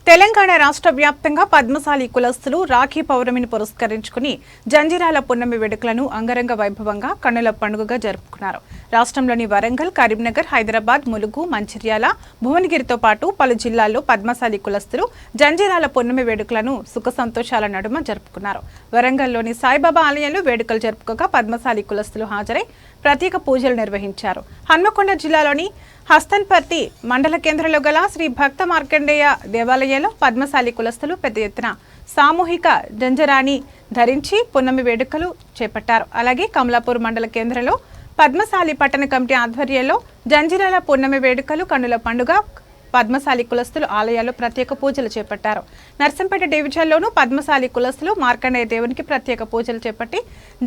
తెలంగాణ రాష్ట్ర వ్యాప్తంగా పద్మశాలి కులస్తులు రాఖీ పౌర్ణమిని పురస్కరించుకుని జంజిరాల పున్నమి వేడుకలను అంగరంగ వైభవంగా కన్నుల పండుగగా జరుపుకున్నారు. రాష్ట్రంలోని వరంగల్, కరీంనగర్, హైదరాబాద్, ములుగు, మంచిర్యాల, భువనగిరితో పాటు పలు జిల్లాల్లో పద్మశాలి కులస్తులు జంజిరాల పున్నమి వేడుకలను సుఖ సంతోషాల నడుమ జరుపుకున్నారు. వరంగల్లోని సాయిబాబా ఆలయంలో వేడుకలు జరుపుకోగా పద్మశాలి కులస్తులు హాజరై ప్రత్యేక పూజలు నిర్వహించారు. హన్మకొండ జిల్లాలోని హస్తన్పర్తి మండల కేంద్రంలో గల శ్రీ భక్త మార్కండేయ దేవాలయంలో పద్మశాలి కులస్తులు పెద్ద ఎత్తున సామూహిక జంజరాని ధరించి పున్నమి వేడుకలు చేపట్టారు. అలాగే కమలాపూర్ మండల కేంద్రంలో పద్మశాలి పట్టణ కమిటీ ఆధ్వర్యంలో జంజిరాల పున్నమి వేడుకలు కన్నుల పండుగ పద్మశాలి కులస్తులు ఆలయాల్లో ప్రత్యేక పూజలు చేపట్టారు. నర్సంపేట డివిజన్లోనూ పద్మశాలి కులస్తులు మార్కండేయ దేవునికి ప్రత్యేక పూజలు చేపట్టి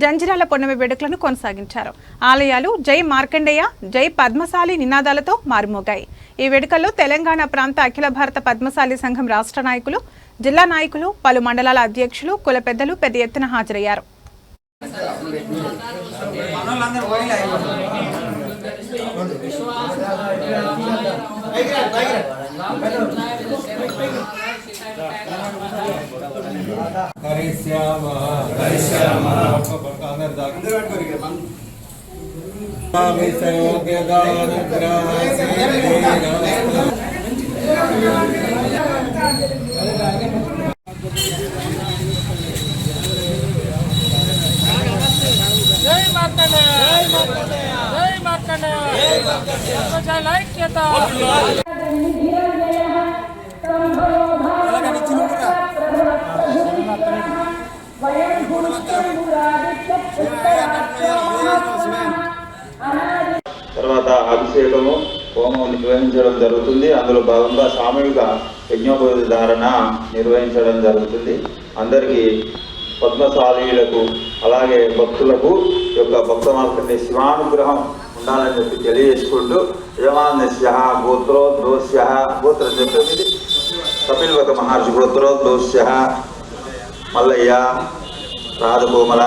జంజిరాల పున్నమి వేడుకలను కొనసాగించారు. ఆలయాలు జై మార్కండేయ, జై పద్మశాలి నినాదాలతో మారుమోగాయి. ఈ వేడుకల్లో తెలంగాణ ప్రాంత అఖిల భారత పద్మశాలి సంఘం రాష్ట్ర నాయకులు, జిల్లా నాయకులు, పలు మండలాల అధ్యక్షులు, కుల పెద్దలు పెద్ద ఎత్తున హాజరయ్యారు. తర్వాత అభిషేకము హోమం నిర్వహించడం జరుగుతుంది. అందులో భాగంగా సామూహిక యజ్ఞోపవీత ధారణ నిర్వహించడం జరుగుతుంది. అందరికీ పద్మశాలీలకు అలాగే భక్తులకు యొక్క భక్త మార్కండేయ శివానుగ్రహం ఉండాలని చెప్పి తెలియజేసుకుంటూ యజమాన్యస్య గోత్రోద్భవస్య గోత్రం చెప్పేది కపిల్వక మహర్షి గోత్రోద్భవస్య మల్లయ్య రాధకోమల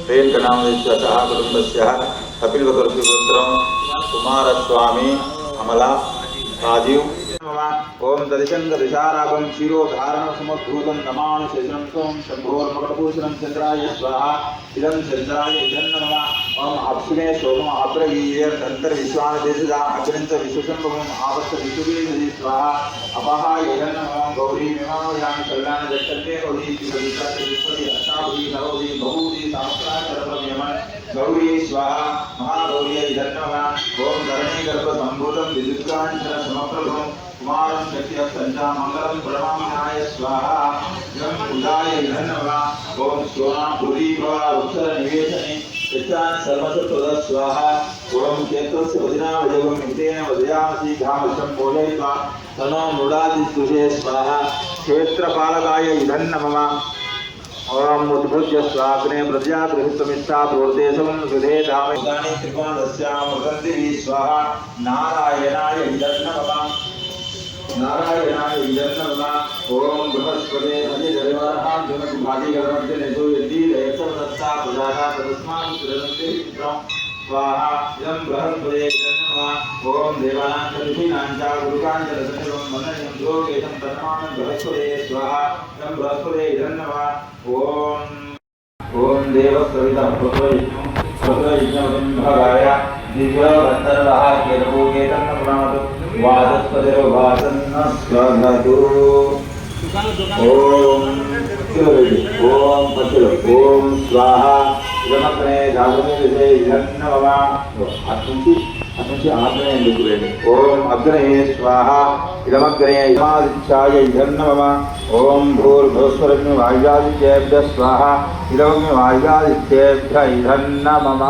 రేణుకనామేశ్వర సహ కుటుంబస్య కపిల్వక ఋషి గోత్రం కుమారస్వామి అమల రాజీవ్ ఓం దర్శంగ దిశారాగం క్షీరోధారణ సమద్భూతం నమామి శేషం సోం శంభోర్మకటభూషణం చంద్రాయ స్వాహ ఇదం చంద్రాయ ఇదం నమః ఓం అప్సునే శోభం అప్రగీయ దంతర్ విశ్వాన దేశద అగ్రంత విశ్వసంభవం ఆవస్త విశ్వగీయ స్వాహ అపహాయ ఇదం నమః గౌరీ విమానయామి కళ్యాణ దక్షతే ఓది విశ్వవిశ్వాస విశ్వది అష్టాభి నవోది బహూది సహస్రాచరప్రమేమ గౌరీ స్వాహ మహాగౌరీ ఇదం నమః ఓం ధరణీ గర్భ సంభూతం విద్యుత్కాంచన సమప్రభం కుమారం శక్తి సంచా మంగళం ప్రణామనాయ స్వాహ జం ఉదాయ ధన్యవా ఓం సోనా పురీ భవ ఉత్తర నివేశనే యచ్చాన్ సర్వసత్వద స్వాహ ఓం కేతస్య వదినా వజగం ఇంతేన వదయామసి ఘామశం పోషయిత్వా తనో మృడాది స్తుషే స్వాహ క్షేత్రపాలకాయ ధన్యమమ ఓం ఉద్భుజ్య స్వాగ్నే ప్రజా గృహితమిష్టా పూర్దేశం హృదయ ధామదాని త్రికోణస్యామృతంది స్వాహ నారాయణాయ ధన్యమమ నారాయణాయ ఇదన్నమ ఓం బృహస్పతే అజి దరివారహాం జనకు భాగీగరమధ్య నిజో యది ఏకవదస్తా ప్రజాగా తస్మాన్ సురనంతే చిత్రం స్వాహ ఇదం బృహస్పతే ఇదన్నమ ఓం దేవానాంచ ఋషీనాంచ గురుకాంచ రసనివం వందనం యోగేశం తన్మానం బృహస్పతే స్వాహ ఇదం బృహస్పతే ఇదన్నమ ఓం దేవ సవిత ప్రథయజ్ఞవృంభగాయ దివ్యవంతరవః కేతభూకేతన్న ప్రణామతు వాదస్పతిర్వాసన్నస్వగదు ఓం ఓం పశులు ఓం స్వాహ ఇదమగ్నే జాగృతే ఇదన్నమ అట్నుంచి ఆగ్నేయ ఎందుకు వేయండి. ఓం అగ్నే స్వాహ ఇదమగ్నే ఇమాదిత్యాయ ఇదన్నమ ఓం భూర్భువస్వరగ్ని వాయువాదిత్యేభ్య స్వాహ ఇదమగ్ని వాయువాదిత్యేభ్య ఇదన్నమ